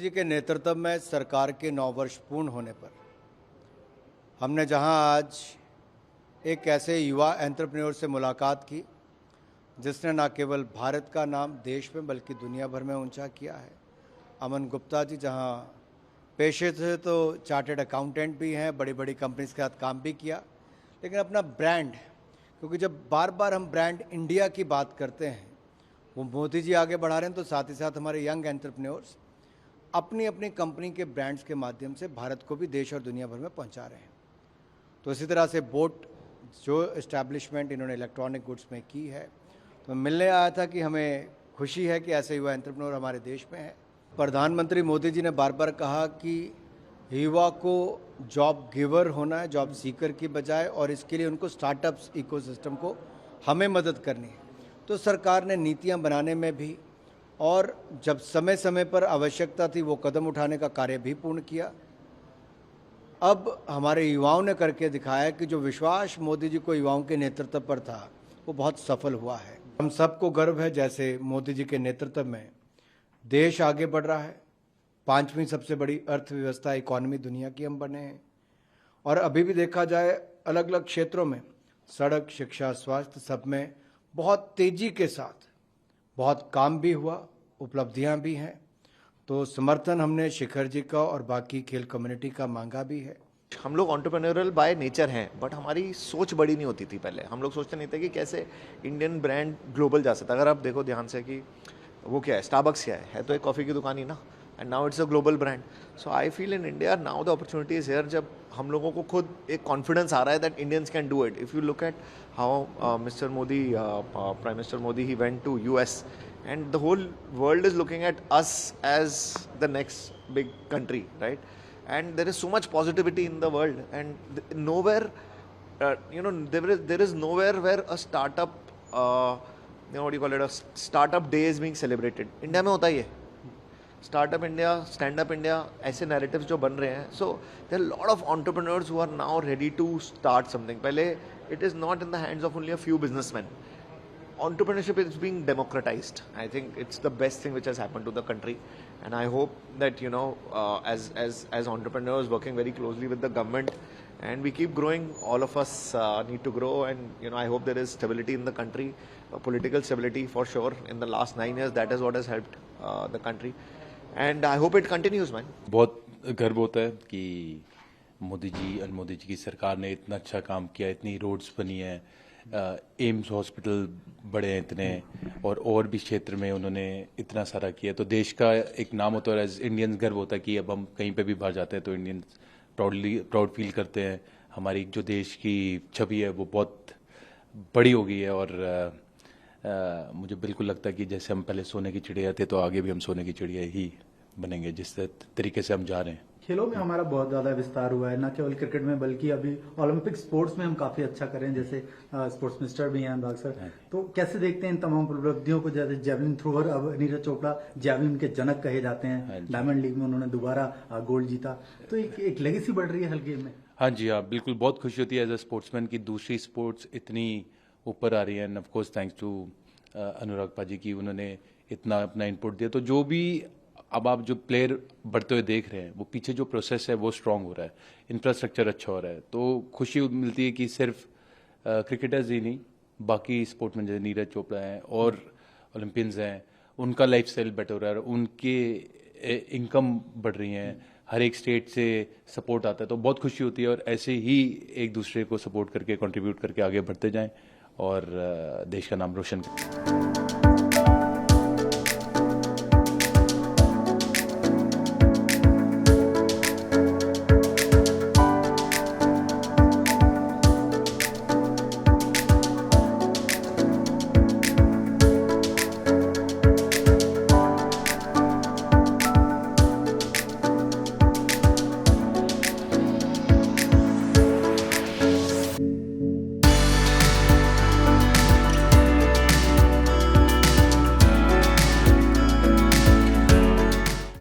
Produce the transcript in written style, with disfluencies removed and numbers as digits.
जी के नेतृत्व में सरकार के 9 वर्ष पूर्ण होने पर हमने जहां आज एक ऐसे युवा एंटरप्रेन्योर से मुलाकात की जिसने न केवल भारत का नाम देश में बल्कि दुनिया भर में ऊंचा किया है। अमन गुप्ता जी जहां पेशे से तो चार्टर्ड अकाउंटेंट भी हैं, बड़ी बड़ी कंपनीज के साथ काम भी किया, लेकिन अपना ब्रांड, क्योंकि जब बार बार हम ब्रांड इंडिया की बात करते हैं, वो मोदी जी आगे बढ़ा रहे हैं, तो साथ ही साथ हमारे यंग एंटरप्रेन्योर्स अपनी अपनी कंपनी के ब्रांड्स के माध्यम से भारत को भी देश और दुनिया भर में पहुंचा रहे हैं। तो इसी तरह से बोट जो इस्टेब्लिशमेंट इन्होंने इलेक्ट्रॉनिक गुड्स में की है, तो मिलने आया था कि हमें खुशी है कि ऐसे युवा एंटरप्रेन्योर हमारे देश में है। प्रधानमंत्री मोदी जी ने बार बार कहा कि युवा को जॉब गिवर होना है, जॉब सीकर की बजाय, और इसके लिए उनको स्टार्टअप्स इकोसिस्टम को हमें मदद करनी है। तो सरकार ने नीतियां बनाने में भी और जब समय समय पर आवश्यकता थी वो कदम उठाने का कार्य भी पूर्ण किया। अब हमारे युवाओं ने करके दिखाया कि जो विश्वास मोदी जी को युवाओं के नेतृत्व पर था वो बहुत सफल हुआ है। हम सबको गर्व है जैसे मोदी जी के नेतृत्व में देश आगे बढ़ रहा है। 5वीं सबसे बड़ी अर्थव्यवस्था इकॉनमी दुनिया की हम बने हैं, और अभी भी देखा जाए अलग अलग क्षेत्रों में सड़क, शिक्षा, स्वास्थ्य, सब में बहुत तेजी के साथ बहुत काम भी हुआ, उपलब्धियां भी हैं। तो समर्थन हमने शिखर जी का और बाकी खेल कम्युनिटी का मांगा भी है। हम लोग एंटरप्रेन्योरल बाय नेचर हैं, बट हमारी सोच बड़ी नहीं होती थी। पहले हम लोग सोचते नहीं थे कि कैसे इंडियन ब्रांड ग्लोबल जा सकता है। अगर आप देखो ध्यान से कि वो क्या है, स्टारबक्स क्या है तो एक कॉफ़ी की दुकान ही ना, and now it's a global brand. So I feel in India now the opportunity is here, जब हम लोगों को खुद एक कॉन्फिडेंस आ रहा है that Indians can do it. If you look at how Mister Modi, prime minister Modi, he went to US, and the whole world is looking at us as the next big country, right? And there is so much positivity in the world, and nowhere there is nowhere where a startup what do you call it, a startup day is being celebrated. India में होता ही है startup India, stand up India, ऐसे narratives जो बन रहे हैं। So there are lot of entrepreneurs who are now ready to start something. पहले it is not in the hands of only a few businessman. Entrepreneurship is being democratized. I think it's the best thing which has happened to the country, and I hope that as entrepreneurs working very closely with the government, and we keep growing. All of us need to grow, and I hope there is stability in the country, political stability for sure. In the last 9 years, that is what has helped the country, and I hope it continues, man. बहुत गर्व होता है कि मोदी जी और मोदी जी की सरकार ने इतना अच्छा काम किया, इतनी रोड्स बनी है, एम्स हॉस्पिटल बड़े हैं इतने, और भी क्षेत्र में उन्होंने इतना सारा किया। तो देश का एक नाम होता है, एज इंडियंस गर्व होता है कि अब हम कहीं पे भी बाहर जाते हैं तो इंडियंस प्राउड फील करते हैं। हमारी जो देश की छवि है वो बहुत बड़ी हो गई है, और मुझे बिल्कुल लगता है कि जैसे हम पहले सोने की चिड़िया थे तो आगे भी हम सोने की चिड़िया ही बनेंगे, जिस तरीके से हम जा रहे हैं। खेलों में हमारा बहुत ज्यादा विस्तार हुआ है, न केवल क्रिकेट में बल्कि अभी ओलंपिक स्पोर्ट्स में हम काफी अच्छा करें, जैसे स्पोर्ट्स मिनिस्टर भी हैं अनुराग सर। तो कैसे देखते हैं इन तमाम उपलब्धियों को? जैसे जेवलिन थ्रोअर, अब नीरज चोपड़ा जेवलिन के जनक कहे जाते हैं, डायमंड लीग में उन्होंने दोबारा गोल्ड जीता, तो एक लेगेसी बढ़ रही है हर गेम में। हाँ जी, हाँ बिल्कुल, बहुत खुशी होती है एज ए स्पोर्ट्समैन की दूसरी स्पोर्ट्स इतनी ऊपर आ रही है, and of course thanks to Anurag paaji की, उन्होंने इतना अपना इनपुट दिया। तो जो भी अब आप जो प्लेयर बढ़ते हुए देख रहे हैं, वो पीछे जो प्रोसेस है वो स्ट्रांग हो रहा है, इंफ्रास्ट्रक्चर अच्छा हो रहा है, तो खुशी मिलती है कि सिर्फ क्रिकेटर्स ही नहीं, बाकी स्पोर्ट्समैन जैसे नीरज चोपड़ा हैं और ओलंपियंस हैं, उनका लाइफस्टाइल बेटर हो रहा है, उनके इनकम बढ़ रही हैं, हर एक स्टेट से सपोर्ट आता है, तो बहुत खुशी होती है। और ऐसे ही एक दूसरे को सपोर्ट करके, कंट्रीब्यूट करके आगे बढ़ते जाएं और देश का नाम रोशन करें।